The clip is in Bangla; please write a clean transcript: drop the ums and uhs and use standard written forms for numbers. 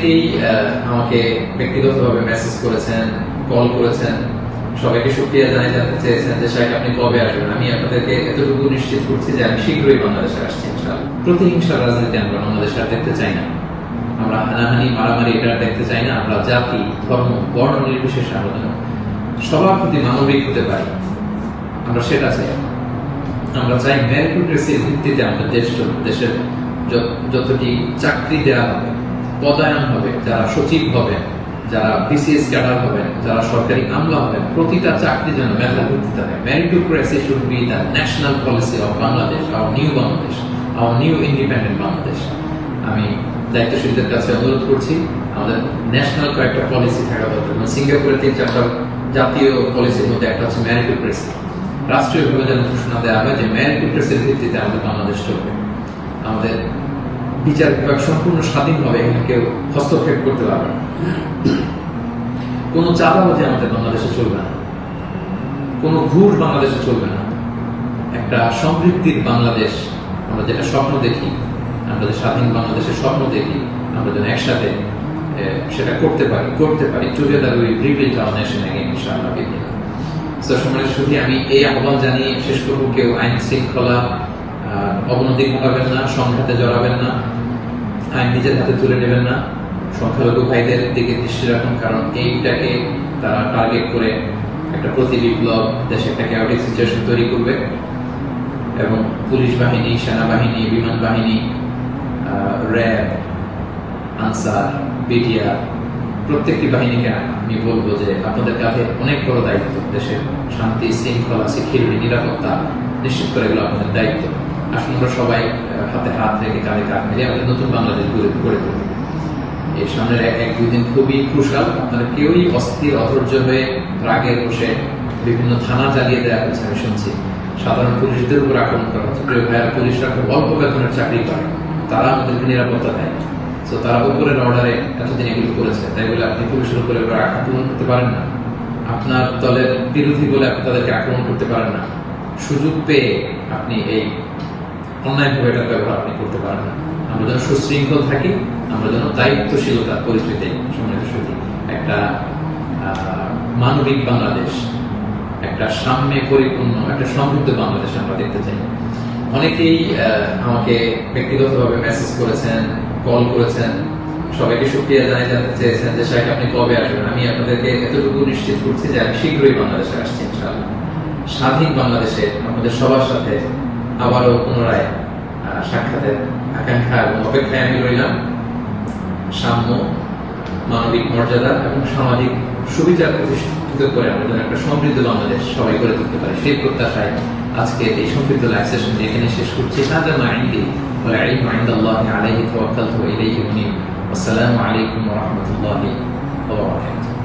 অনেকেই আমাকে ব্যক্তিগতভাবে মেসেজ করেছেন, কল করেছেন, সবাইকে শুকরিয়া জানাই, জানতে চেয়েছেন যে শাইখ আপনি কবে আসবেন। আমি আপনাদেরকে এতটুকু নিশ্চিত করছি যে আমি শীঘ্রই বাংলাদেশে আসছি ইনশাআল্লাহ। প্রতিহিংসার রাজনীতি আমরা বাংলাদেশে আর দেখতে চাই না। আমরা হানাহানি মারামারি এটা দেখতে চাই না। আমরা জাতি, ধর্ম, বর্ণ নির্বিশেষে আমরা সবার প্রতি মানবিক হতে পারি, আমরা সেটা চাই। আমরা চাই মেরিটোক্রেসির ভিত্তিতে আমাদের দেশের যতটি চাকরি দেওয়া হবে, পদায়ন হবে, যারা সচিব হবেন, যারা বিসিএস ক্যাডার হবেন, যারা সরকারি আমলা হবেন, প্রতিটা চাকরি যেন মেধার ভিত্তিতে হবে। Meritocracy should be the national policy of Bangladesh, our new Bangladesh, our new independent Bangladesh. আমি দায়িত্বশীলদের কাছে অনুরোধ করছি, আমাদের ন্যাশনাল কয়েকটা পলিসি থাকা দরকার। সিঙ্গাপুরের 3-4টা জাতীয় পলিসির মধ্যে একটা হচ্ছে মেরিটোক্রেসি। রাষ্ট্রীয়ভাবে যেন ঘোষণা দেওয়া হয় যে মেরিটোক্রেসির ভিত্তিতে আমাদের বাংলাদেশ চলবে। আমাদের বিচার বিভাগ সম্পূর্ণ স্বাধীনভাবে এখানে কেউ হস্তক্ষেপ করতে পারবে না। কোনো চাঁদাবাজি আমাদের বাংলাদেশে চলবে না, কোনো ঘুষ বাংলাদেশে চলবে না। একটা সমৃদ্ধির বাংলাদেশ আমরা যেটা স্বপ্ন দেখি, আমরা যে স্বাধীন বাংলাদেশের স্বপ্ন দেখি, আমরা যেন একসাথে সেটা করতে পারি। Together we rebuild hour nation again ইনশাআল্লাহ। সম্মানিত সুধী, আমি এই আহ্বান জানিয়ে শেষ করব, কেউ আইন শৃঙ্খলা অবনতি ঘটাবেন না, সংঘাতে জড়াবেন না, আইন নিজের হাতে তুলে নেবেন না। সংখ্যালঘু ভাইদের দিকে দৃষ্টি রাখুন, কারণ এইটাকে তারা টার্গেট করে একটা প্রতি বিপ্লব, দেশে একটা ক্যাওটিক সিচুয়েশন তৈরি করবে। এবং পুলিশ বাহিনী, সেনাবাহিনী, বিমান বাহিনী, র্যাব, আনসার, বিডিআর, প্রত্যেকটি বাহিনীকে আমি বলবো যে আপনাদের কাছে অনেক বড় দায়িত্ব। দেশের শান্তি, শৃঙ্খলা, সিকিউরিটি, নিরাপত্তা নিশ্চিত করে এগুলো আপনাদের দায়িত্ব। আসুন আমরা সবাই হাতে হাত রেখে, কাঁধে কাঁধ মিলে আমাদের নতুন বাংলাদেশ গড়ে তুলব। এই সামনের 1-2 দিন খুবই ক্রুশাল। আপনারা কেউই অস্থির, অধৈর্য হয়ে রাগে বসে বিভিন্ন থানা জ্বালিয়ে দেওয়া হচ্ছে, আমি শুনছি। সাধারণ পুলিশদের উপর আক্রমণ করা হচ্ছে। প্রিয় ভাইয়েরা, পুলিশরা খুব অল্প বেতনের চাকরি করে, তারা আমাদেরকে নিরাপত্তা দেয়। তো তারা উপরের অর্ডারে এতদিন এগুলো করেছে, তাই বলে আপনি পুলিশের উপরে আক্রমণ করতে পারেন না। আপনার দলের বিরোধী বলে আপনি তাদেরকে আক্রমণ করতে পারেন না। সুযোগ পেয়ে আপনি এই অন্যায়ভাবে এটার ব্যবহার আপনি করতে পারেন না। আমরা যেন সুশৃঙ্খল থাকি, আমরা যেন দায়িত্বশীলতার পরিচয় সম্মানিত সুধী, একটা মানবিক বাংলাদেশ, একটা সাম্যে পরিপূর্ণ, একটা সমৃদ্ধ বাংলাদেশ আমরা দেখতে চাই। অনেকেই আমাকে ব্যক্তিগতভাবে মেসেজ করেছেন, কল করেছেন, সবাইকে শুকরিয়া জানাই, জানতে চেয়েছেন যে শাইখ আপনি কবে আসবেন। আমি আপনাদেরকে এতটুকু নিশ্চিত করছি যে আমি শীঘ্রই বাংলাদেশে আসছি ইনশাআল্লাহ। স্বাধীন বাংলাদেশে আমাদের সবার সাথে আবারও পুনরায় সাক্ষাতের আকাঙ্ক্ষা এবং অপেক্ষায় আমি রইলাম। সাম্য, মানবিক মর্যাদা এবং সামাজিক সুবিচার প্রতিষ্ঠিত করে আমরা যেন একটা সমৃদ্ধ বাংলাদেশ সবাই গড়ে তুলতে পারি, সেই প্রত্যাশায় আজকে এই সমৃদ্ধ লাইভ সেশন এখানে শেষ করছি। হাদা মা ইনদি ওয়াল ইলমু ইনদাল্লাহি আলাইহি তাওয়াক্কালতু ওয়া ইলাইহি উনীব। আসসালামু আলাইকুম ওয়া রাহমাতুল্লাহি ওয়া বারাকাতুহু।